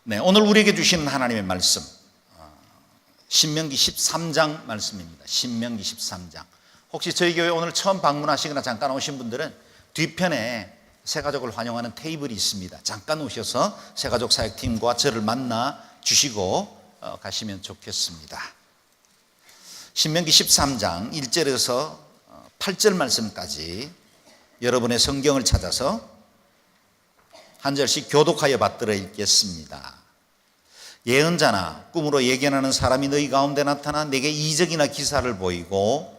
네, 오늘 우리에게 주시는 하나님의 말씀, 신명기 13장 말씀입니다. 신명기 13장. 혹시 저희 교회 오늘 처음 방문하시거나 잠깐 오신 분들은 뒤편에 새가족을 환영하는 테이블이 있습니다. 잠깐 오셔서 새가족 사역팀과 저를 만나 주시고 가시면 좋겠습니다. 신명기 13장 1절에서 8절 말씀까지 여러분의 성경을 찾아서 한 절씩 교독하여 받들어 읽겠습니다. 예언자나 꿈으로 예견하는 사람이 너희 가운데 나타나 내게 이적이나 기사를 보이고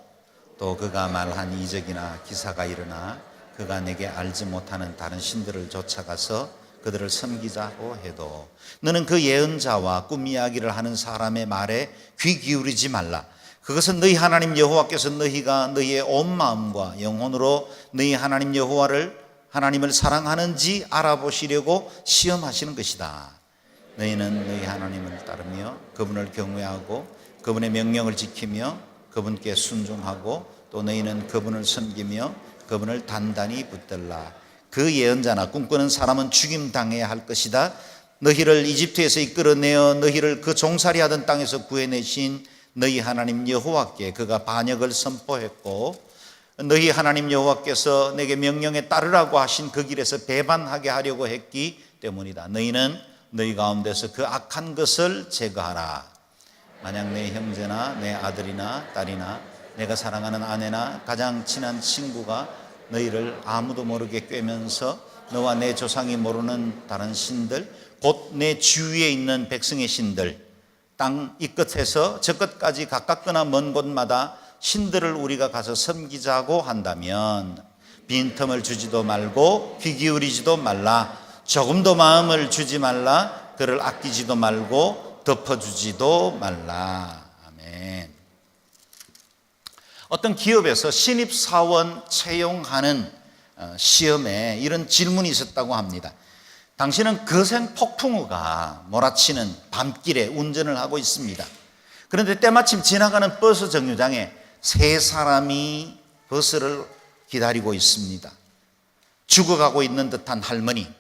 또 그가 말한 이적이나 기사가 일어나 그가 내게 알지 못하는 다른 신들을 쫓아가서 그들을 섬기자고 해도 너는 그 예언자와 꿈 이야기를 하는 사람의 말에 귀 기울이지 말라. 그것은 너희 하나님 여호와께서 너희가 너희의 온 마음과 영혼으로 너희 하나님 하나님을 사랑하는지 알아보시려고 시험하시는 것이다. 너희는 너희 하나님을 따르며 그분을 경외하고 그분의 명령을 지키며 그분께 순종하고 또 너희는 그분을 섬기며 그분을 단단히 붙들라. 그 예언자나 꿈꾸는 사람은 죽임당해야 할 것이다. 너희를 이집트에서 이끌어내어 너희를 그 종살이하던 땅에서 구해내신 너희 하나님 여호와께 그가 반역을 선포했고 너희 하나님 여호와께서 내게 명령에 따르라고 하신 그 길에서 배반하게 하려고 했기 때문이다. 너희는 너희 가운데서 그 악한 것을 제거하라. 만약 내 형제나 내 아들이나 딸이나 내가 사랑하는 아내나 가장 친한 친구가 너희를 아무도 모르게 꿰면서 너와 내 조상이 모르는 다른 신들 곧 내 주위에 있는 백성의 신들 땅 이 끝에서 저 끝까지 가깝거나 먼 곳마다 신들을 우리가 가서 섬기자고 한다면 빈틈을 주지도 말고 귀 기울이지도 말라. 조금도 마음을 주지 말라. 그를 아끼지도 말고 덮어주지도 말라. 아멘. 어떤 기업에서 신입사원 채용하는 시험에 이런 질문이 있었다고 합니다. 당신은 거센 폭풍우가 몰아치는 밤길에 운전을 하고 있습니다. 그런데 때마침 지나가는 버스 정류장에 세 사람이 버스를 기다리고 있습니다. 죽어가고 있는 듯한 할머니,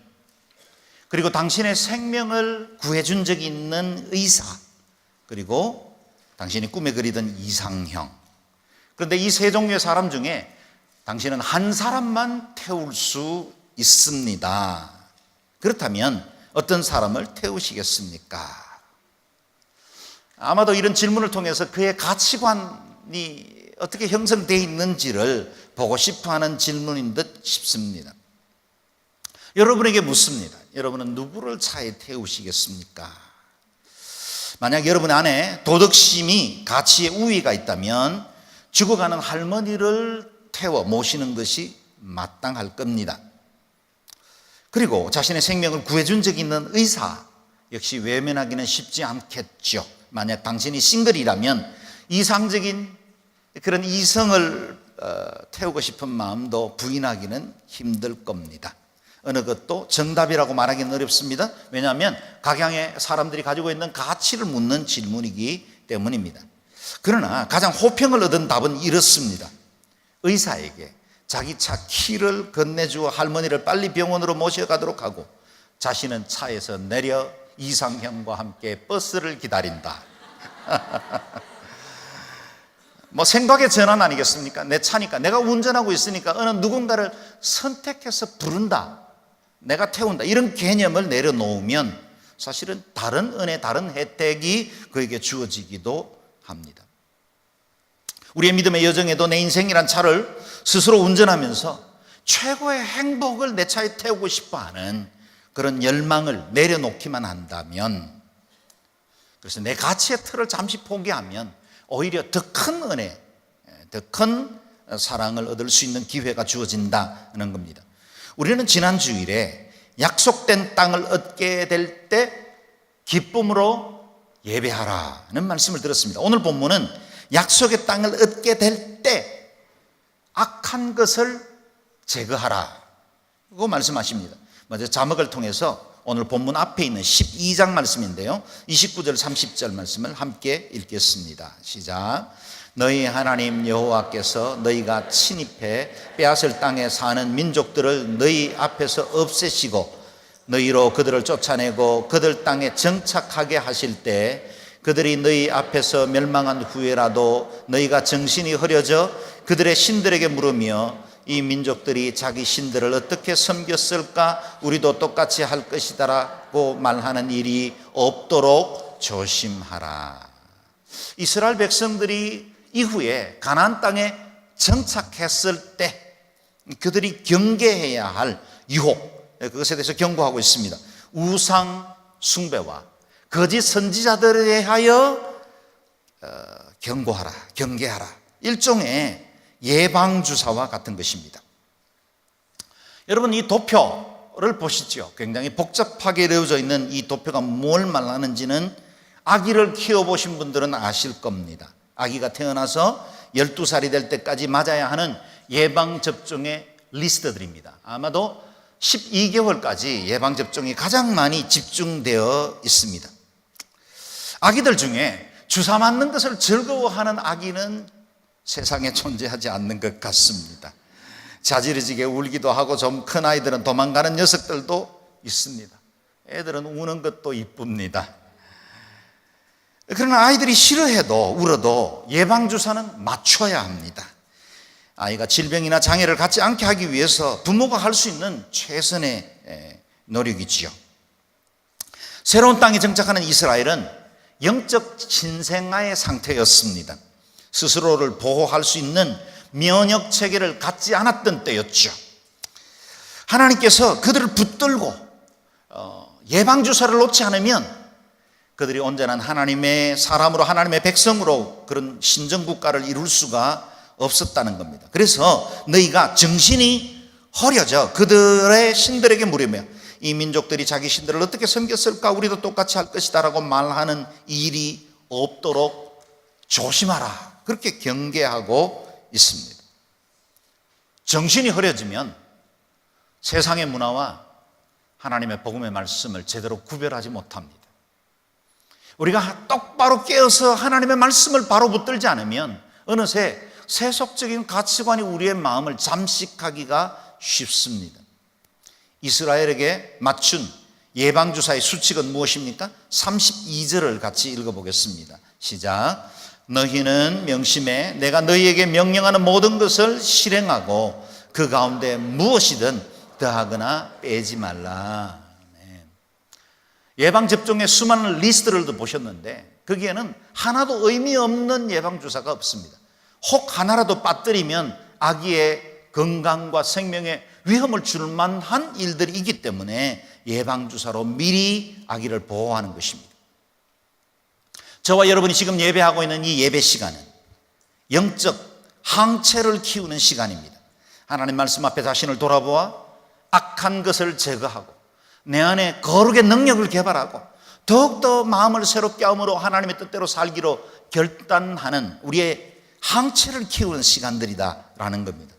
그리고 당신의 생명을 구해준 적이 있는 의사, 그리고 당신이 꿈에 그리던 이상형. 그런데 이 세 종류의 사람 중에 당신은 한 사람만 태울 수 있습니다. 그렇다면 어떤 사람을 태우시겠습니까? 아마도 이런 질문을 통해서 그의 가치관이 어떻게 형성되어 있는지를 보고 싶어하는 질문인 듯 싶습니다. 여러분에게 묻습니다. 여러분은 누구를 차에 태우시겠습니까? 만약 여러분 안에 도덕심이 가치의 우위가 있다면 죽어가는 할머니를 태워 모시는 것이 마땅할 겁니다. 그리고 자신의 생명을 구해준 적이 있는 의사 역시 외면하기는 쉽지 않겠죠. 만약 당신이 싱글이라면 이상적인 그런 이성을 태우고 싶은 마음도 부인하기는 힘들 겁니다. 어느 것도 정답이라고 말하기는 어렵습니다. 왜냐하면 각양의 사람들이 가지고 있는 가치를 묻는 질문이기 때문입니다. 그러나 가장 호평을 얻은 답은 이렇습니다. 의사에게 자기 차 키를 건네주어 할머니를 빨리 병원으로 모셔가도록 하고 자신은 차에서 내려 이상형과 함께 버스를 기다린다. 뭐 생각의 전환 아니겠습니까? 내 차니까, 내가 운전하고 있으니까 어느 누군가를 선택해서 부른다, 내가 태운다, 이런 개념을 내려놓으면 사실은 다른 은혜, 다른 혜택이 그에게 주어지기도 합니다. 우리의 믿음의 여정에도 내 인생이란 차를 스스로 운전하면서 최고의 행복을 내 차에 태우고 싶어하는 그런 열망을 내려놓기만 한다면, 그래서 내 가치의 틀을 잠시 포기하면 오히려 더 큰 은혜, 더 큰 사랑을 얻을 수 있는 기회가 주어진다는 겁니다. 우리는 지난 주일에 약속된 땅을 얻게 될 때 기쁨으로 예배하라는 말씀을 들었습니다. 오늘 본문은 약속의 땅을 얻게 될 때 악한 것을 제거하라고 말씀하십니다. 먼저 자막을 통해서 오늘 본문 앞에 있는 12장 말씀인데요, 29절 30절 말씀을 함께 읽겠습니다. 시작. 너희 하나님 여호와께서 너희가 침입해 빼앗을 땅에 사는 민족들을 너희 앞에서 없애시고 너희로 그들을 쫓아내고 그들 땅에 정착하게 하실 때 그들이 너희 앞에서 멸망한 후에라도 너희가 정신이 흐려져 그들의 신들에게 물으며 이 민족들이 자기 신들을 어떻게 섬겼을까? 우리도 똑같이 할 것이다라고 말하는 일이 없도록 조심하라. 이스라엘 백성들이 이후에 가나안 땅에 정착했을 때 그들이 경계해야 할 유혹, 그것에 대해서 경고하고 있습니다. 우상 숭배와 거짓 선지자들에 대하여 경고하라, 경계하라. 일종의 예방주사와 같은 것입니다. 여러분, 이 도표를 보시죠. 굉장히 복잡하게 이루어져 있는 이 도표가 뭘 말하는지는 아기를 키워보신 분들은 아실 겁니다. 아기가 태어나서 12살이 될 때까지 맞아야 하는 예방접종의 리스트들입니다. 아마도 12개월까지 예방접종이 가장 많이 집중되어 있습니다. 아기들 중에 주사 맞는 것을 즐거워하는 아기는 세상에 존재하지 않는 것 같습니다. 자지러지게 울기도 하고 좀 큰 아이들은 도망가는 녀석들도 있습니다. 애들은 우는 것도 이쁩니다. 그러나 아이들이 싫어해도 울어도 예방주사는 맞춰야 합니다. 아이가 질병이나 장애를 갖지 않게 하기 위해서 부모가 할 수 있는 최선의 노력이지요. 새로운 땅에 정착하는 이스라엘은 영적 신생아의 상태였습니다. 스스로를 보호할 수 있는 면역 체계를 갖지 않았던 때였죠. 하나님께서 그들을 붙들고 예방주사를 놓지 않으면 그들이 온전한 하나님의 사람으로, 하나님의 백성으로 그런 신정국가를 이룰 수가 없었다는 겁니다. 그래서 너희가 정신이 흐려져 그들의 신들에게 물으며 이 민족들이 자기 신들을 어떻게 섬겼을까? 우리도 똑같이 할 것이다 라고 말하는 일이 없도록 조심하라, 그렇게 경계하고 있습니다. 정신이 흐려지면 세상의 문화와 하나님의 복음의 말씀을 제대로 구별하지 못합니다. 우리가 똑바로 깨어서 하나님의 말씀을 바로 붙들지 않으면 어느새 세속적인 가치관이 우리의 마음을 잠식하기가 쉽습니다. 이스라엘에게 맞춘 예방주사의 수칙은 무엇입니까? 32절을 같이 읽어보겠습니다. 시작. 너희는 명심해 내가 너희에게 명령하는 모든 것을 실행하고 그 가운데 무엇이든 더하거나 빼지 말라. 예방접종의 수많은 리스트를 보셨는데 거기에는 하나도 의미 없는 예방주사가 없습니다. 혹 하나라도 빠뜨리면 아기의 건강과 생명에 위험을 줄 만한 일들이 있기 때문에 예방주사로 미리 아기를 보호하는 것입니다. 저와 여러분이 지금 예배하고 있는 이 예배 시간은 영적 항체를 키우는 시간입니다. 하나님 말씀 앞에 자신을 돌아보아 악한 것을 제거하고 내 안에 거룩의 능력을 개발하고 더욱더 마음을 새롭게 함으로 하나님의 뜻대로 살기로 결단하는 우리의 항체를 키우는 시간들이다라는 겁니다.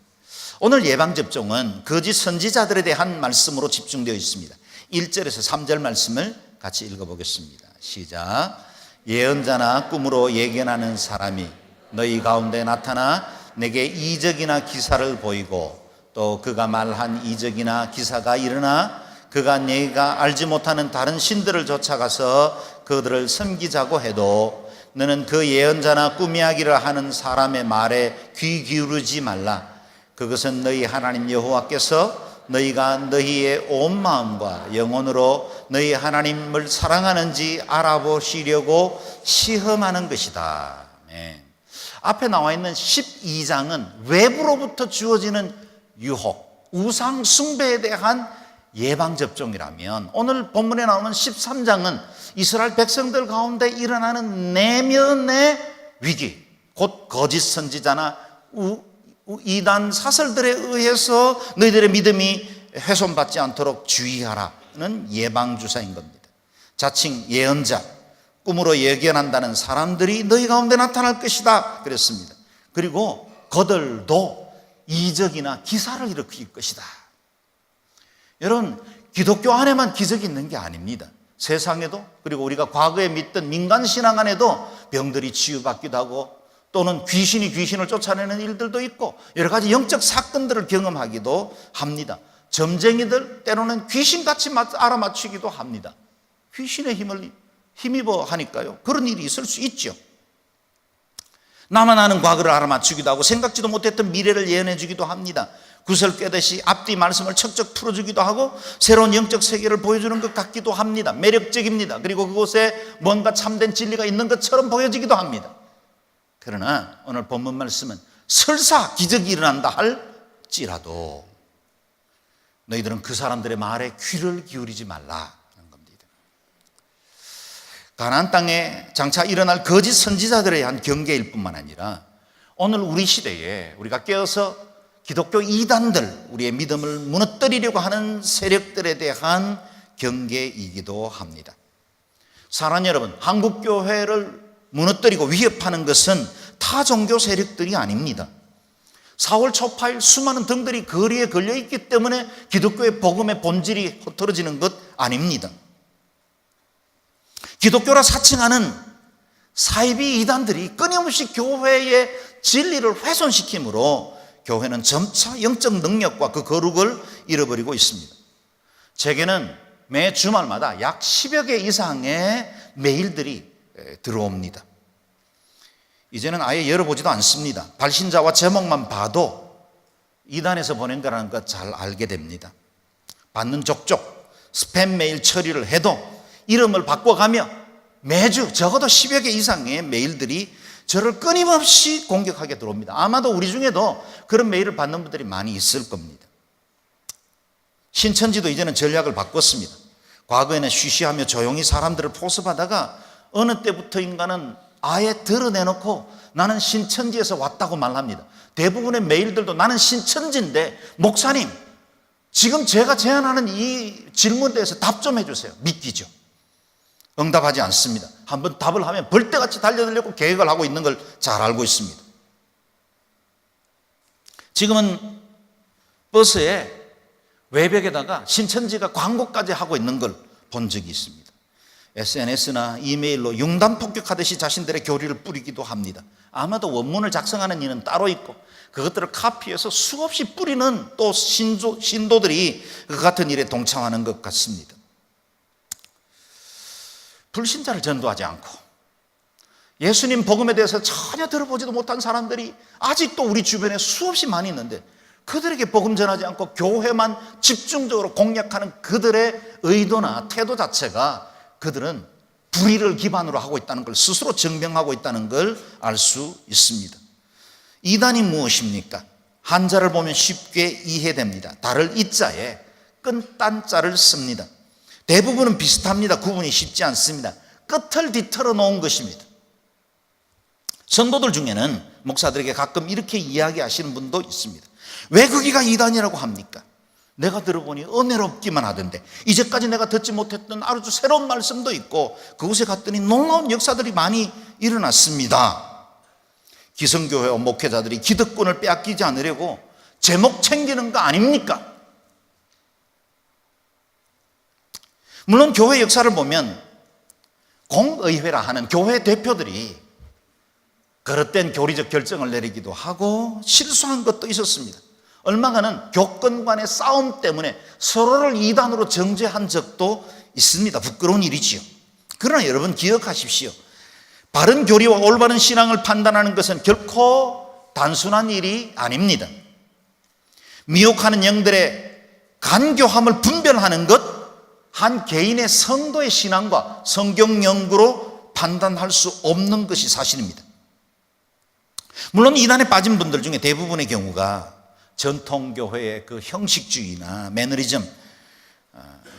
오늘 예방접종은 거짓 선지자들에 대한 말씀으로 집중되어 있습니다. 1절에서 3절 말씀을 같이 읽어보겠습니다. 시작. 예언자나 꿈으로 예견하는 사람이 너희 가운데 나타나 내게 이적이나 기사를 보이고 또 그가 말한 이적이나 기사가 일어나 그가 네가 알지 못하는 다른 신들을 쫓아가서 그들을 섬기자고 해도 너는 그 예언자나 꿈 이야기를 하는 사람의 말에 귀 기울이지 말라. 그것은 너희 하나님 여호와께서 너희가 너희의 온 마음과 영혼으로 너희 하나님을 사랑하는지 알아보시려고 시험하는 것이다. 앞에 나와 있는 12장은 외부로부터 주어지는 유혹, 우상 숭배에 대한 예방접종이라면 오늘 본문에 나오는 13장은 이스라엘 백성들 가운데 일어나는 내면의 위기, 곧 거짓 선지자나 이단 사설들에 의해서 너희들의 믿음이 훼손받지 않도록 주의하라는 예방주사인 겁니다. 자칭 예언자, 꿈으로 예견한다는 사람들이 너희 가운데 나타날 것이다 그랬습니다. 그리고 그들도 이적이나 기사를 일으킬 것이다. 여러분, 기독교 안에만 기적이 있는 게 아닙니다. 세상에도, 그리고 우리가 과거에 믿던 민간신앙 안에도 병들이 치유받기도 하고 또는 귀신이 귀신을 쫓아내는 일들도 있고 여러 가지 영적 사건들을 경험하기도 합니다. 점쟁이들, 때로는 귀신같이 알아맞히기도 합니다. 귀신의 힘을 힘입어 하니까요, 그런 일이 있을 수 있죠. 나만 아는 과거를 알아맞히기도 하고 생각지도 못했던 미래를 예언해 주기도 합니다. 구설 꿰듯이 앞뒤 말씀을 척척 풀어주기도 하고 새로운 영적 세계를 보여주는 것 같기도 합니다. 매력적입니다. 그리고 그곳에 뭔가 참된 진리가 있는 것처럼 보여지기도 합니다. 그러나 오늘 본문 말씀은 설사 기적이 일어난다 할지라도 너희들은 그 사람들의 말에 귀를 기울이지 말라는 겁니다. 가나안 땅에 장차 일어날 거짓 선지자들에 대한 경계일 뿐만 아니라 오늘 우리 시대에 우리가 깨어서 기독교 이단들, 우리의 믿음을 무너뜨리려고 하는 세력들에 대한 경계이기도 합니다. 사랑하는 여러분, 한국교회를 무너뜨리고 위협하는 것은 타 종교 세력들이 아닙니다. 4월 초파일 수많은 등들이 거리에 걸려있기 때문에 기독교의 복음의 본질이 흐트러지는 것 아닙니다. 기독교라 사칭하는 사이비 이단들이 끊임없이 교회의 진리를 훼손시키므로 교회는 점차 영적 능력과 그 거룩을 잃어버리고 있습니다. 제게는 매 주말마다 약 10여 개 이상의 메일들이 들어옵니다. 이제는 아예 열어보지도 않습니다. 발신자와 제목만 봐도 이단에서 보낸 거라는 것 잘 알게 됩니다. 받는 족족 스팸 메일 처리를 해도 이름을 바꿔가며 매주 적어도 10여 개 이상의 메일들이 저를 끊임없이 공격하게 들어옵니다. 아마도 우리 중에도 그런 메일을 받는 분들이 많이 있을 겁니다. 신천지도 이제는 전략을 바꿨습니다. 과거에는 쉬쉬하며 조용히 사람들을 포섭하다가 어느 때부터인가는 아예 드러내놓고 나는 신천지에서 왔다고 말합니다. 대부분의 메일들도 나는 신천지인데 목사님 지금 제가 제안하는 이 질문에 대해서 답 좀 해주세요. 믿기죠? 응답하지 않습니다. 한번 답을 하면 벌떼같이 달려들려고 계획을 하고 있는 걸 잘 알고 있습니다. 지금은 버스에 외벽에다가 신천지가 광고까지 하고 있는 걸 본 적이 있습니다. SNS나 이메일로 융단 폭격하듯이 자신들의 교리를 뿌리기도 합니다. 아마도 원문을 작성하는 이는 따로 있고 그것들을 카피해서 수없이 뿌리는 또 신도들이 그 같은 일에 동참하는 것 같습니다. 불신자를 전도하지 않고 예수님 복음에 대해서 전혀 들어보지도 못한 사람들이 아직도 우리 주변에 수없이 많이 있는데 그들에게 복음 전하지 않고 교회만 집중적으로 공략하는 그들의 의도나 태도 자체가 그들은 불의를 기반으로 하고 있다는 걸 스스로 증명하고 있다는 걸 알 수 있습니다. 이단이 무엇입니까? 한자를 보면 쉽게 이해됩니다. 달을 이자에 끈딴자를 씁니다. 대부분은 비슷합니다. 구분이 쉽지 않습니다. 끝을 뒤틀어 놓은 것입니다. 성도들 중에는 목사들에게 가끔 이렇게 이야기하시는 분도 있습니다. 왜 거기가 이단이라고 합니까? 내가 들어보니 은혜롭기만 하던데 이제까지 내가 듣지 못했던 아주 새로운 말씀도 있고 그곳에 갔더니 놀라운 역사들이 많이 일어났습니다. 기성교회와 목회자들이 기득권을 빼앗기지 않으려고 제목 챙기는 거 아닙니까? 물론 교회 역사를 보면 공의회라 하는 교회 대표들이 그릇된 교리적 결정을 내리기도 하고 실수한 것도 있었습니다. 얼마간은 교권 간의 싸움 때문에 서로를 이단으로 정죄한 적도 있습니다. 부끄러운 일이지요. 그러나 여러분 기억하십시오. 바른 교리와 올바른 신앙을 판단하는 것은 결코 단순한 일이 아닙니다. 미혹하는 영들의 간교함을 분별하는 것, 한 개인의 성도의 신앙과 성경 연구로 판단할 수 없는 것이 사실입니다. 물론 이단에 빠진 분들 중에 대부분의 경우가 전통교회의 그 형식주의나 매너리즘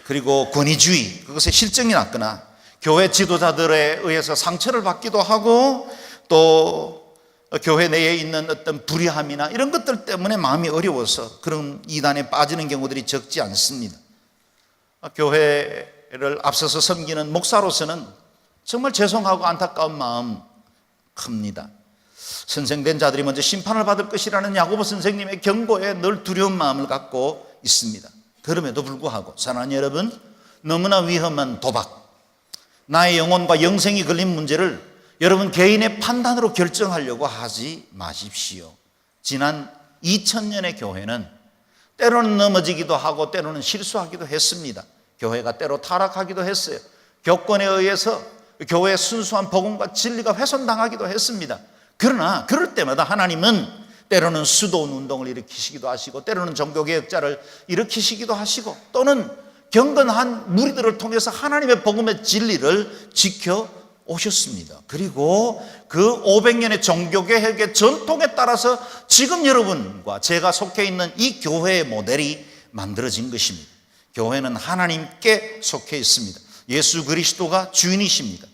그리고 권위주의 그것에 실증이 났거나 교회 지도자들에 의해서 상처를 받기도 하고 또 교회 내에 있는 어떤 불의함이나 이런 것들 때문에 마음이 어려워서 그런 이단에 빠지는 경우들이 적지 않습니다. 교회를 앞서서 섬기는 목사로서는 정말 죄송하고 안타까운 마음 큽니다. 선생된 자들이 먼저 심판을 받을 것이라는 야고보 선생님의 경고에 늘 두려운 마음을 갖고 있습니다. 그럼에도 불구하고 사랑하는 여러분, 너무나 위험한 도박, 나의 영혼과 영생이 걸린 문제를 여러분 개인의 판단으로 결정하려고 하지 마십시오. 지난 2000년의 교회는 때로는 넘어지기도 하고 때로는 실수하기도 했습니다. 교회가 때로 타락하기도 했어요. 교권에 의해서 교회의 순수한 복음과 진리가 훼손당하기도 했습니다. 그러나 그럴 때마다 하나님은 때로는 수도원 운동을 일으키시기도 하시고 때로는 종교개혁자를 일으키시기도 하시고 또는 경건한 무리들을 통해서 하나님의 복음의 진리를 지켜오셨습니다. 그리고 그 500년의 종교개혁의 전통에 따라서 지금 여러분과 제가 속해 있는 이 교회의 모델이 만들어진 것입니다. 교회는 하나님께 속해 있습니다. 예수 그리스도가 주인이십니다.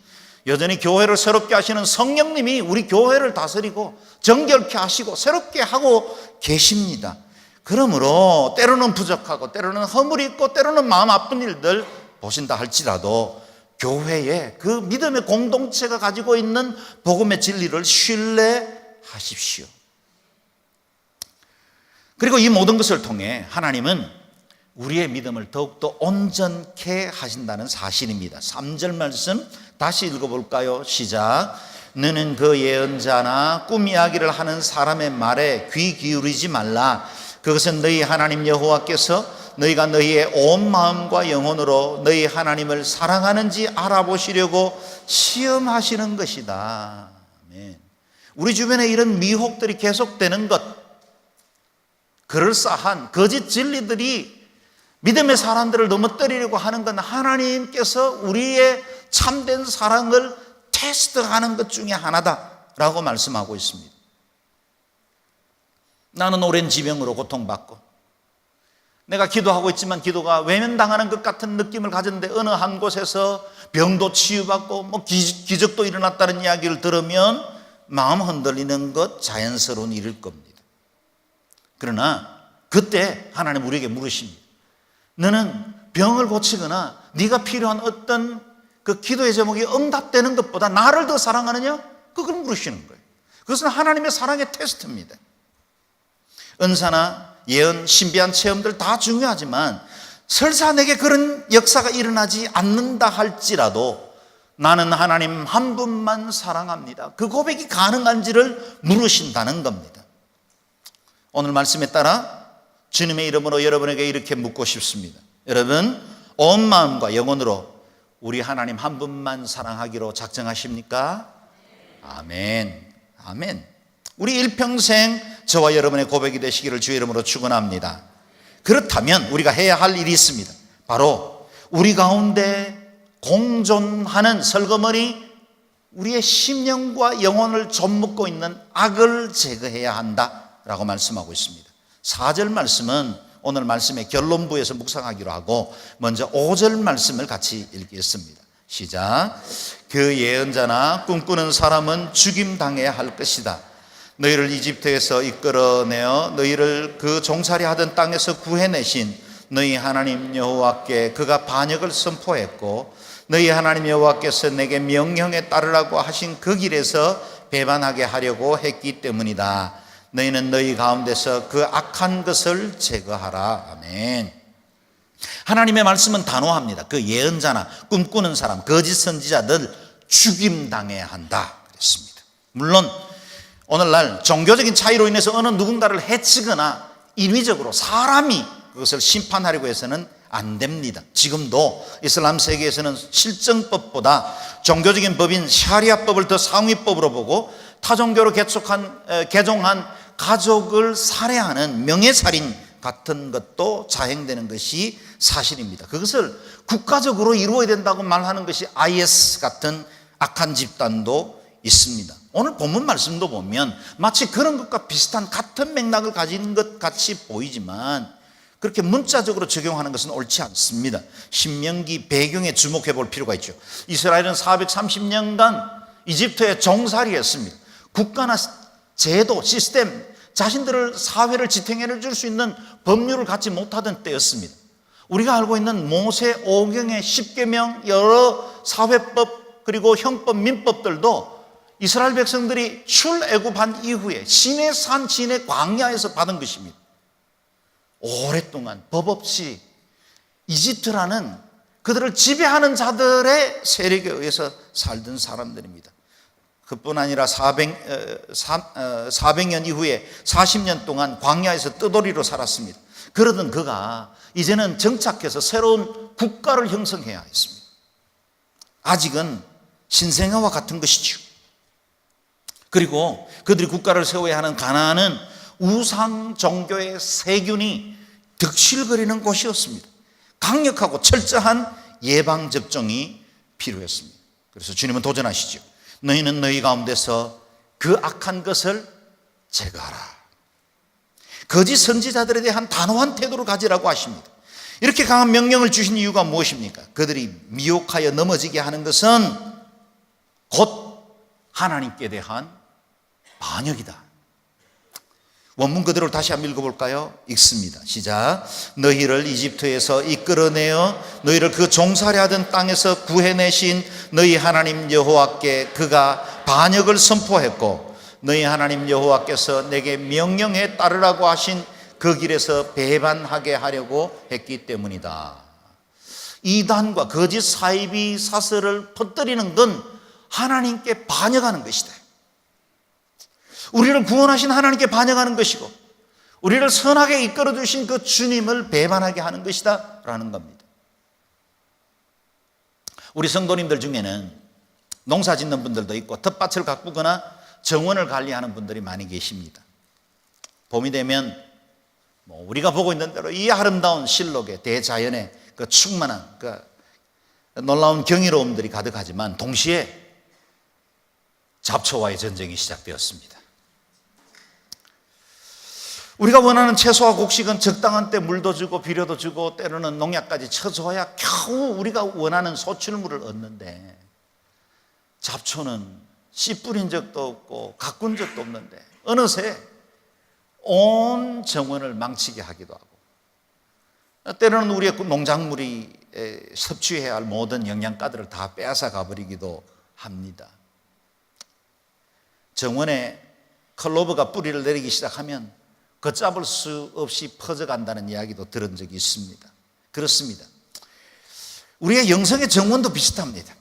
여전히 교회를 새롭게 하시는 성령님이 우리 교회를 다스리고 정결케 하시고 새롭게 하고 계십니다. 그러므로 때로는 부족하고 때로는 허물이 있고 때로는 마음 아픈 일들 보신다 할지라도 교회의 그 믿음의 공동체가 가지고 있는 복음의 진리를 신뢰하십시오. 그리고 이 모든 것을 통해 하나님은 우리의 믿음을 더욱더 온전케 하신다는 사실입니다. 3절 말씀 다시 읽어볼까요? 시작. 너는 그 예언자나 꿈 이야기를 하는 사람의 말에 귀 기울이지 말라. 그것은 너희 하나님 여호와께서 너희가 너희의 온 마음과 영혼으로 너희 하나님을 사랑하는지 알아보시려고 시험하시는 것이다. 아멘. 우리 주변에 이런 미혹들이 계속되는 것, 그럴싸한 거짓 진리들이 믿음의 사람들을 넘어뜨리려고 하는 건 하나님께서 우리의 참된 사랑을 테스트하는 것 중에 하나다라고 말씀하고 있습니다. 나는 오랜 지병으로 고통받고 내가 기도하고 있지만 기도가 외면당하는 것 같은 느낌을 가졌는데 어느 한 곳에서 병도 치유받고 기적도 일어났다는 이야기를 들으면 마음 흔들리는 것 자연스러운 일일 겁니다. 그러나 그때 하나님 우리에게 물으십니다. 너는 병을 고치거나 네가 필요한 어떤 그 기도의 제목이 응답되는 것보다 나를 더 사랑하느냐? 그걸 물으시는 거예요. 그것은 하나님의 사랑의 테스트입니다. 은사나 예언, 신비한 체험들 다 중요하지만 설사 내게 그런 역사가 일어나지 않는다 할지라도 나는 하나님 한 분만 사랑합니다. 그 고백이 가능한지를 물으신다는 겁니다. 오늘 말씀에 따라 주님의 이름으로 여러분에게 이렇게 묻고 싶습니다. 여러분, 온 마음과 영혼으로 우리 하나님 한 분만 사랑하기로 작정하십니까? 아멘. 아멘. 우리 일평생 저와 여러분의 고백이 되시기를 주의 이름으로 축원합니다. 그렇다면 우리가 해야 할 일이 있습니다. 바로 우리 가운데 공존하는 설거머니 우리의 심령과 영혼을 좀먹고 있는 악을 제거해야 한다라고 말씀하고 있습니다. 4절 말씀은 오늘 말씀의 결론부에서 묵상하기로 하고 먼저 5절 말씀을 같이 읽겠습니다. 시작. 그 예언자나 꿈꾸는 사람은 죽임당해야 할 것이다. 너희를 이집트에서 이끌어내어 너희를 그 종살이 하던 땅에서 구해내신 너희 하나님 여호와께 그가 반역을 선포했고 너희 하나님 여호와께서 내게 명령에 따르라고 하신 그 길에서 배반하게 하려고 했기 때문이다. 너희는 너희 가운데서 그 악한 것을 제거하라. 아멘. 하나님의 말씀은 단호합니다. 그 예언자나 꿈꾸는 사람, 거짓 선지자들 죽임당해야 한다 그랬습니다. 물론 오늘날 종교적인 차이로 인해서 어느 누군가를 해치거나 인위적으로 사람이 그것을 심판하려고 해서는 안 됩니다. 지금도 이슬람 세계에서는 실정법보다 종교적인 법인 샤리아법을 더 상위법으로 보고 타종교로 개종한 가족을 살해하는 명예살인 같은 것도 자행되는 것이 사실입니다. 그것을 국가적으로 이루어야 된다고 말하는 것이 IS 같은 악한 집단도 있습니다. 오늘 본문 말씀도 보면 마치 그런 것과 비슷한 같은 맥락을 가진 것 같이 보이지만 그렇게 문자적으로 적용하는 것은 옳지 않습니다. 신명기 배경에 주목해 볼 필요가 있죠. 이스라엘은 430년간 이집트에 종살이했습니다. 국가나 제도, 시스템, 자신들을 사회를 지탱해 줄 수 있는 법률을 갖지 못하던 때였습니다. 우리가 알고 있는 모세 오경의 10계명, 여러 사회법 그리고 형법, 민법들도 이스라엘 백성들이 출애굽한 이후에 시내산, 시내 광야에서 받은 것입니다. 오랫동안 법 없이 이집트라는 그들을 지배하는 자들의 세력에 의해서 살던 사람들입니다. 그뿐 아니라 400년 이후에 40년 동안 광야에서 뜨돌이로 살았습니다. 그러던 그가 이제는 정착해서 새로운 국가를 형성해야 했습니다. 아직은 신생아와 같은 것이죠. 그리고 그들이 국가를 세워야 하는 가나안은 우상 종교의 세균이 득실거리는 곳이었습니다. 강력하고 철저한 예방접종이 필요했습니다. 그래서 주님은 도전하시죠. 너희는 너희 가운데서 그 악한 것을 제거하라. 거짓 선지자들에 대한 단호한 태도를 가지라고 하십니다. 이렇게 강한 명령을 주신 이유가 무엇입니까? 그들이 미혹하여 넘어지게 하는 것은 곧 하나님께 대한 반역이다. 원문 그대로 다시 한번 읽어볼까요? 읽습니다. 시작. 너희를 이집트에서 이끌어내어 너희를 그 종살이 하던 땅에서 구해내신 너희 하나님 여호와께 그가 반역을 선포했고 너희 하나님 여호와께서 내게 명령에 따르라고 하신 그 길에서 배반하게 하려고 했기 때문이다. 이단과 거짓 사이비 사설을 퍼뜨리는 건 하나님께 반역하는 것이다. 우리를 구원하신 하나님께 반역하는 것이고 우리를 선하게 이끌어 주신 그 주님을 배반하게 하는 것이다 라는 겁니다. 우리 성도님들 중에는 농사 짓는 분들도 있고 텃밭을 가꾸거나 정원을 관리하는 분들이 많이 계십니다. 봄이 되면 우리가 보고 있는 대로 이 아름다운 실록의 대자연의 그 충만한 그 놀라운 경이로움들이 가득하지만 동시에 잡초와의 전쟁이 시작되었습니다. 우리가 원하는 채소와 곡식은 적당한 때 물도 주고 비료도 주고 때로는 농약까지 쳐줘야 겨우 우리가 원하는 소출물을 얻는데 잡초는 씨 뿌린 적도 없고 가꾼 적도 없는데 어느새 온 정원을 망치게 하기도 하고 때로는 우리의 농작물이 섭취해야 할 모든 영양가들을 다 빼앗아 가버리기도 합니다. 정원에 클로버가 뿌리를 내리기 시작하면 걷잡을 수 없이 퍼져간다는 이야기도 들은 적이 있습니다. 그렇습니다. 우리의 영성의 정원도 비슷합니다.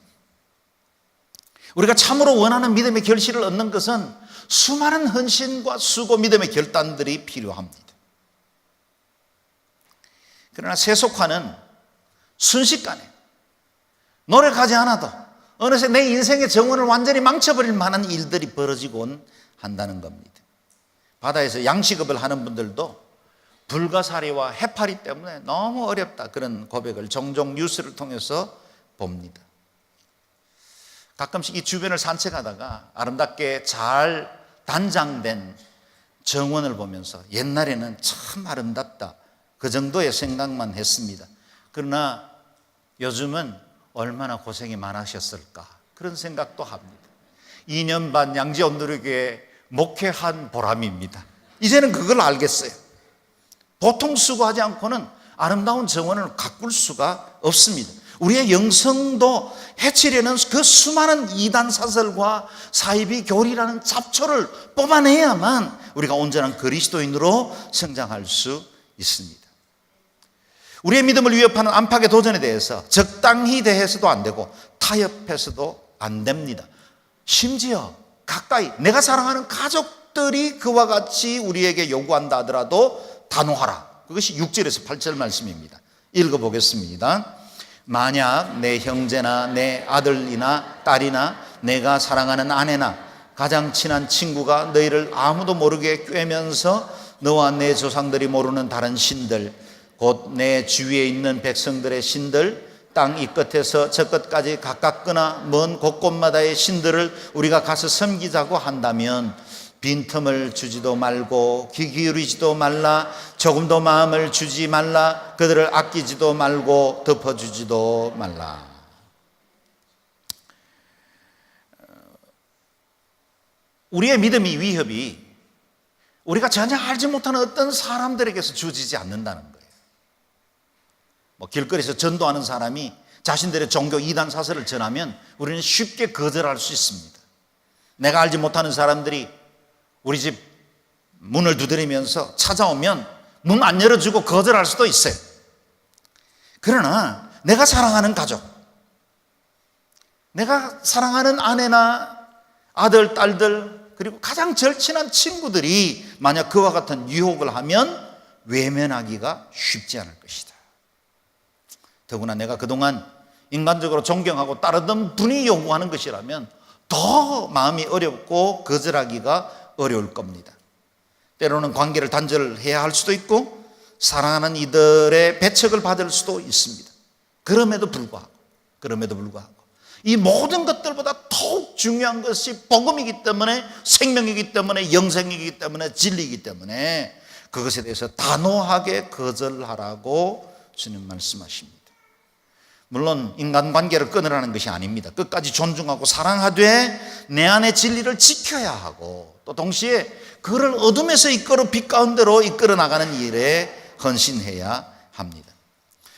우리가 참으로 원하는 믿음의 결실을 얻는 것은 수많은 헌신과 수고, 믿음의 결단들이 필요합니다. 그러나 세속화는 순식간에 노력하지 않아도 어느새 내 인생의 정원을 완전히 망쳐버릴 만한 일들이 벌어지곤 한다는 겁니다. 바다에서 양식업을 하는 분들도 불가사리와 해파리 때문에 너무 어렵다 그런 고백을 종종 뉴스를 통해서 봅니다. 가끔씩 이 주변을 산책하다가 아름답게 잘 단장된 정원을 보면서 옛날에는 참 아름답다 그 정도의 생각만 했습니다. 그러나 요즘은 얼마나 고생이 많으셨을까 그런 생각도 합니다. 2년 반 양지온누리교회 목회한 보람입니다. 이제는 그걸 알겠어요. 보통 수고하지 않고는 아름다운 정원을 가꿀 수가 없습니다. 우리의 영성도 해치려는 그 수많은 이단 사설과 사이비 교리라는 잡초를 뽑아내야만 우리가 온전한 그리스도인으로 성장할 수 있습니다. 우리의 믿음을 위협하는 안팎의 도전에 대해서 적당히 대해서도 안 되고 타협해서도 안 됩니다. 심지어 가까이 내가 사랑하는 가족들이 그와 같이 우리에게 요구한다 하더라도 단호하라. 그것이 6절에서 8절 말씀입니다. 읽어보겠습니다. 만약 내 형제나 내 아들이나 딸이나 내가 사랑하는 아내나 가장 친한 친구가 너희를 아무도 모르게 꿰면서 너와 내 조상들이 모르는 다른 신들 곧 내 주위에 있는 백성들의 신들 땅 이 끝에서 저 끝까지 가깝거나 먼 곳곳마다의 신들을 우리가 가서 섬기자고 한다면 빈틈을 주지도 말고 귀 기울이지도 말라. 조금도 마음을 주지 말라. 그들을 아끼지도 말고 덮어주지도 말라. 우리의 믿음의 위협이 우리가 전혀 알지 못하는 어떤 사람들에게서 주어지지 않는다는 거예요. 길거리에서 전도하는 사람이 자신들의 종교 이단 사설을 전하면 우리는 쉽게 거절할 수 있습니다. 내가 알지 못하는 사람들이 우리 집 문을 두드리면서 찾아오면 문 안 열어주고 거절할 수도 있어요. 그러나 내가 사랑하는 가족, 내가 사랑하는 아내나 아들, 딸들 그리고 가장 절친한 친구들이 만약 그와 같은 유혹을 하면 외면하기가 쉽지 않을 것이다. 더구나 내가 그동안 인간적으로 존경하고 따르던 분이 요구하는 것이라면 더 마음이 어렵고 거절하기가 어려울 겁니다. 때로는 관계를 단절해야 할 수도 있고 사랑하는 이들의 배척을 받을 수도 있습니다. 그럼에도 불구하고 이 모든 것들보다 더욱 중요한 것이 복음이기 때문에, 생명이기 때문에, 영생이기 때문에, 진리이기 때문에 그것에 대해서 단호하게 거절하라고 주님 말씀하십니다. 물론 인간관계를 끊으라는 것이 아닙니다. 끝까지 존중하고 사랑하되 내 안의 진리를 지켜야 하고, 또 동시에 그를 어둠에서 이끌어 빛 가운데로 이끌어 나가는 일에 헌신해야 합니다.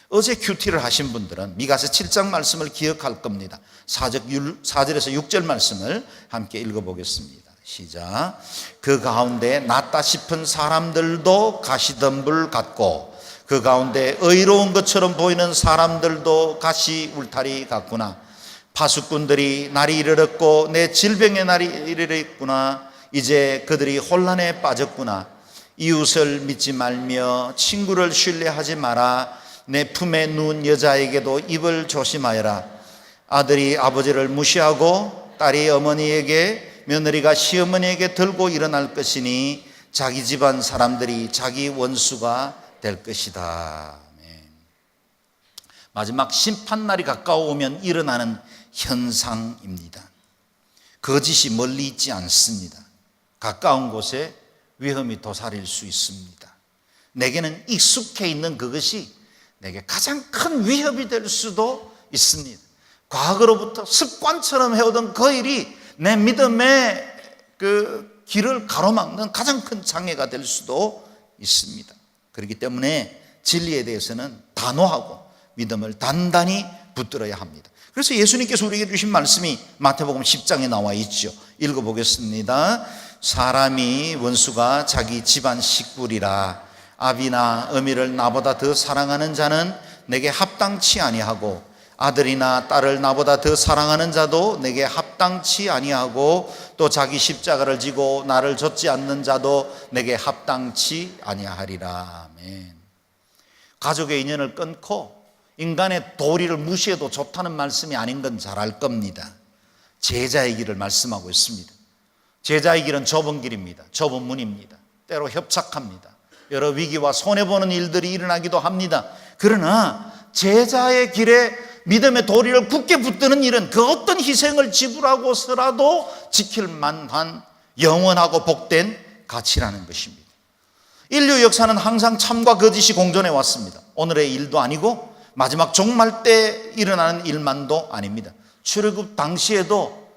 어제 큐티를 하신 분들은 미가서 7장 말씀을 기억할 겁니다. 4절에서 6절 말씀을 함께 읽어보겠습니다. 시작. 그 가운데 낫다 싶은 사람들도 가시덤불 같고 그 가운데 의로운 것처럼 보이는 사람들도 가시 울타리 같구나. 파수꾼들이 날이 이르렀고 내 질병의 날이 이르렀구나. 이제 그들이 혼란에 빠졌구나. 이웃을 믿지 말며 친구를 신뢰하지 마라. 내 품에 누운 여자에게도 입을 조심하여라. 아들이 아버지를 무시하고 딸이 어머니에게, 며느리가 시어머니에게 들고 일어날 것이니 자기 집안 사람들이 자기 원수가 될 것이다. 마지막 심판날이 가까워오면 일어나는 현상입니다. 거짓이 멀리 있지 않습니다. 가까운 곳에 위험이 도사릴 수 있습니다. 내게는 익숙해 있는 그것이 내게 가장 큰 위협이 될 수도 있습니다. 과거로부터 습관처럼 해오던 그 일이 내 믿음의 그 길을 가로막는 가장 큰 장애가 될 수도 있습니다. 그렇기 때문에 진리에 대해서는 단호하고 믿음을 단단히 붙들어야 합니다. 그래서 예수님께서 우리에게 주신 말씀이 마태복음 10장에 나와 있죠. 읽어보겠습니다. 사람이 원수가 자기 집안 식구리라. 아비나 어미를 나보다 더 사랑하는 자는 내게 합당치 아니하고 아들이나 딸을 나보다 더 사랑하는 자도 내게 합당치 아니하고 또 자기 십자가를 지고 나를 좇지 않는 자도 내게 합당치 아니하리라. 아멘. 가족의 인연을 끊고 인간의 도리를 무시해도 좋다는 말씀이 아닌 건 잘 알 겁니다. 제자의 길을 말씀하고 있습니다. 제자의 길은 좁은 길입니다. 좁은 문입니다. 때로 협착합니다. 여러 위기와 손해보는 일들이 일어나기도 합니다. 그러나 제자의 길에 믿음의 도리를 굳게 붙드는 일은 그 어떤 희생을 지불하고서라도 지킬 만한 영원하고 복된 가치라는 것입니다. 인류 역사는 항상 참과 거짓이 공존해 왔습니다. 오늘의 일도 아니고 마지막 종말 때 일어나는 일만도 아닙니다. 출애굽 당시에도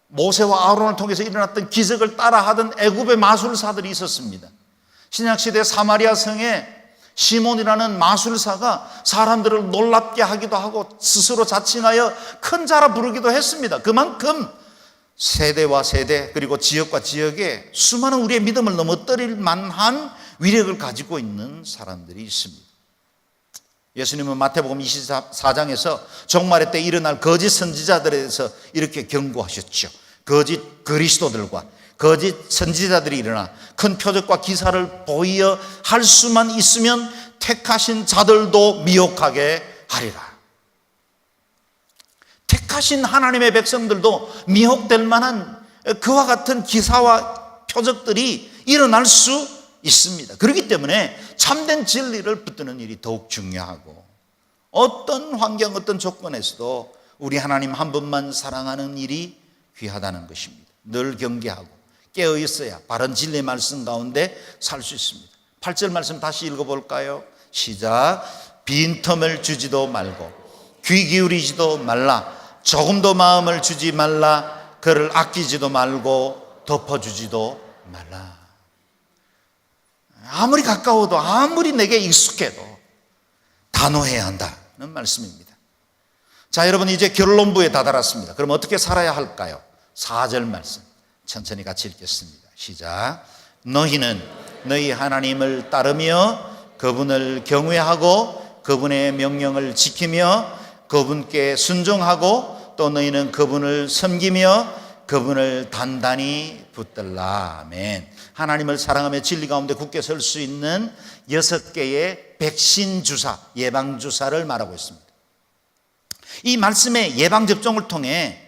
모세와 아론을 통해서 일어났던 기적을 따라하던 애굽의 마술사들이 있었습니다. 신약시대 사마리아 성에 시몬이라는 마술사가 사람들을 놀랍게 하기도 하고 스스로 자칭하여 큰 자라 부르기도 했습니다. 그만큼 세대와 세대 그리고 지역과 지역에 수많은 우리의 믿음을 넘어뜨릴 만한 위력을 가지고 있는 사람들이 있습니다. 예수님은 마태복음 24장에서 종말의 때 일어날 거짓 선지자들에 대해서 이렇게 경고하셨죠. 거짓 그리스도들과 거짓 선지자들이 일어나 큰 표적과 기사를 보이어 할 수만 있으면 택하신 자들도 미혹하게 하리라. 택하신 하나님의 백성들도 미혹될 만한 그와 같은 기사와 표적들이 일어날 수 있습니다. 그렇기 때문에 참된 진리를 붙드는 일이 더욱 중요하고 어떤 환경 어떤 조건에서도 우리 하나님 한 분만 사랑하는 일이 귀하다는 것입니다. 늘 경계하고 깨어 있어야 바른 진리의 말씀 가운데 살 수 있습니다. 8절 말씀 다시 읽어볼까요? 시작. 빈틈을 주지도 말고 귀 기울이지도 말라. 조금도 마음을 주지 말라. 그를 아끼지도 말고 덮어주지도 말라. 아무리 가까워도 아무리 내게 익숙해도 단호해야 한다는 말씀입니다. 자, 여러분 이제 결론부에 다다랐습니다. 그럼 어떻게 살아야 할까요? 4절 말씀 천천히 같이 읽겠습니다. 시작. 너희는 너희 하나님을 따르며 그분을 경외하고 그분의 명령을 지키며 그분께 순종하고 또 너희는 그분을 섬기며 그분을 단단히 붙들라. 아멘. 하나님을 사랑하며 진리 가운데 굳게 설 수 있는 6개의 백신 주사, 예방 주사를 말하고 있습니다. 이 말씀의 예방 접종을 통해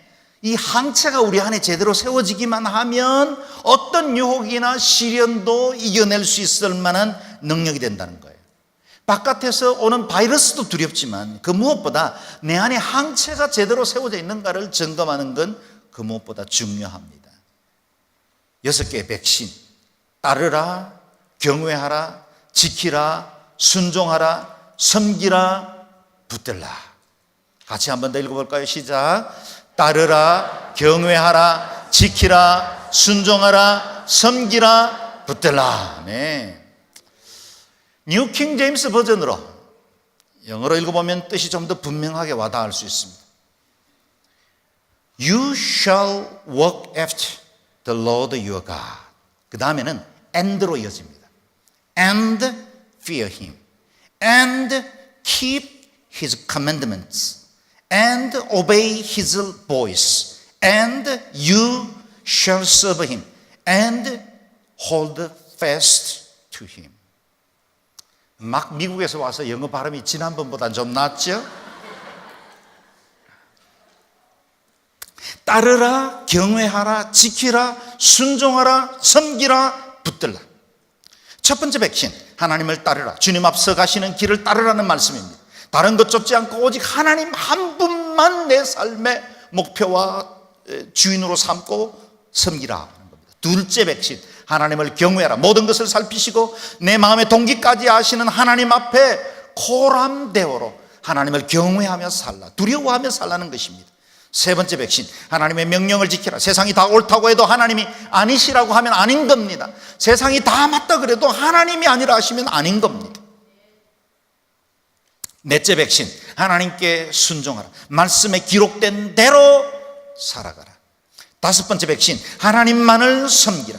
이 항체가 우리 안에 제대로 세워지기만 하면 어떤 유혹이나 시련도 이겨낼 수 있을 만한 능력이 된다는 거예요. 바깥에서 오는 바이러스도 두렵지만 그 무엇보다 내 안에 항체가 제대로 세워져 있는가를 점검하는 건 그 무엇보다 중요합니다. 6개의 백신, 따르라, 경외하라, 지키라, 순종하라, 섬기라, 붙들라. 같이 한 번 더 읽어볼까요? 시작. 따르라, 경외하라, 지키라, 순종하라, 섬기라, 붙들라. 네. 뉴 킹 제임스 버전으로 영어로 읽어보면 뜻이 좀 더 분명하게 와닿을 수 있습니다. You shall walk after the Lord your God. 그 다음에는 and로 이어집니다. And fear him. And keep his commandments. And obey his voice. And you shall serve him. And hold fast to him. 막 미국에서 와서 영어 발음이 지난번보다 좀 낫죠? 따르라, 경외하라, 지키라, 순종하라, 섬기라, 붙들라. 첫 번째 백신, 하나님을 따르라. 주님 앞서 가시는 길을 따르라는 말씀입니다. 다른 것 쫓지 않고 오직 하나님 한 분만 내 삶의 목표와 주인으로 삼고 섬기라 하는 겁니다. 둘째 백신, 하나님을 경외하라. 모든 것을 살피시고 내 마음의 동기까지 아시는 하나님 앞에 코람대오로 하나님을 경외하며 살라, 두려워하며 살라는 것입니다. 세 번째 백신, 하나님의 명령을 지키라. 세상이 다 옳다고 해도 하나님이 아니시라고 하면 아닌 겁니다. 세상이 다 맞다 그래도 하나님이 아니라 하시면 아닌 겁니다. 넷째 백신, 하나님께 순종하라. 말씀에 기록된 대로 살아가라. 다섯 번째 백신, 하나님만을 섬기라.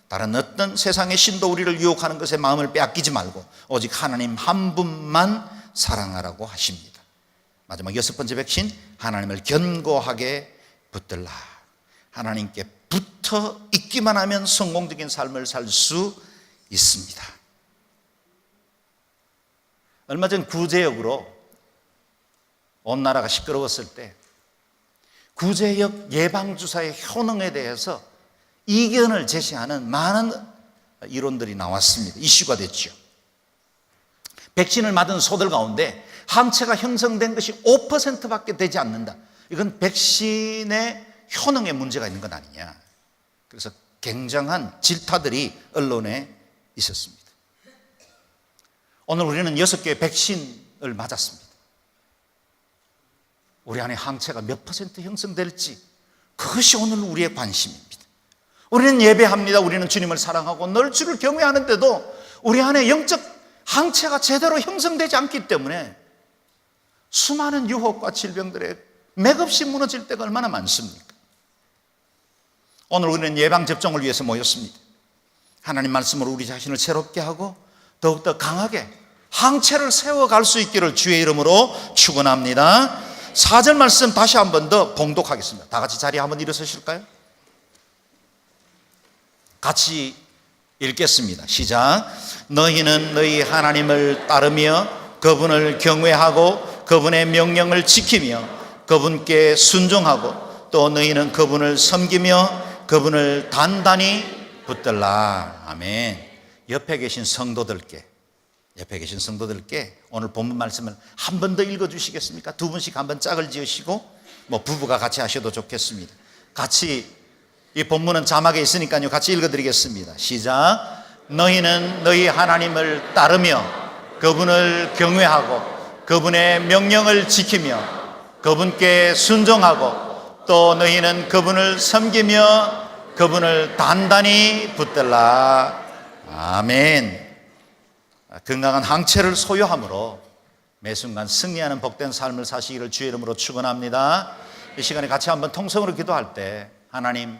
다른 어떤 세상의 신도 우리를 유혹하는 것에 마음을 빼앗기지 말고 오직 하나님 한 분만 사랑하라고 하십니다. 마지막 여섯 번째 백신, 하나님을 견고하게 붙들라. 하나님께 붙어 있기만 하면 성공적인 삶을 살 수 있습니다. 얼마 전 구제역으로 온 나라가 시끄러웠을 때 구제역 예방주사의 효능에 대해서 이견을 제시하는 많은 이론들이 나왔습니다. 이슈가 됐죠. 백신을 맞은 소들 가운데 항체가 형성된 것이 5%밖에 되지 않는다. 이건 백신의 효능에 문제가 있는 것 아니냐. 그래서 굉장한 질타들이 언론에 있었습니다. 오늘 우리는 6개의 백신을 맞았습니다. 우리 안에 항체가 몇 퍼센트 형성될지 그것이 오늘 우리의 관심입니다. 우리는 예배합니다. 우리는 주님을 사랑하고 늘 주를 경외하는데도 우리 안에 영적 항체가 제대로 형성되지 않기 때문에 수많은 유혹과 질병들에 맥없이 무너질 때가 얼마나 많습니까? 오늘 우리는 예방접종을 위해서 모였습니다. 하나님 말씀으로 우리 자신을 새롭게 하고 더욱더 강하게 항체를 세워갈 수 있기를 주의 이름으로 축원합니다. 4절 말씀 다시 한 번 더 봉독하겠습니다. 다 같이 자리에 한번 일어서실까요? 같이 읽겠습니다. 시작. 너희는 너희 하나님을 따르며 그분을 경외하고 그분의 명령을 지키며 그분께 순종하고 또 너희는 그분을 섬기며 그분을 단단히 붙들라. 아멘. 옆에 계신 성도들께 오늘 본문 말씀을 한 번 더 읽어주시겠습니까? 두 분씩 한번 짝을 지으시고 부부가 같이 하셔도 좋겠습니다. 같이 이 본문은 자막에 있으니까요. 같이 읽어드리겠습니다. 시작. 너희는 너희 하나님을 따르며 그분을 경외하고 그분의 명령을 지키며 그분께 순종하고 또 너희는 그분을 섬기며 그분을 단단히 붙들라. 아멘. 건강한 항체를 소유함으로 매 순간 승리하는 복된 삶을 사시기를 주의 이름으로 축원합니다. 이 시간에 같이 한번 통성으로 기도할 때 하나님,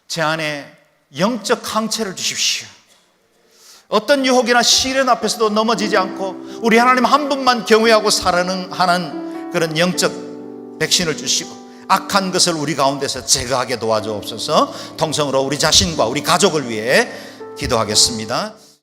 제 안에 영적 항체를 주십시오. 어떤 유혹이나 시련 앞에서도 넘어지지 않고 우리 하나님 한 분만 경외하고 살아가는 그런 영적 백신을 주시고 악한 것을 우리 가운데서 제거하게 도와주옵소서. 통성으로 우리 자신과 우리 가족을 위해 기도하겠습니다.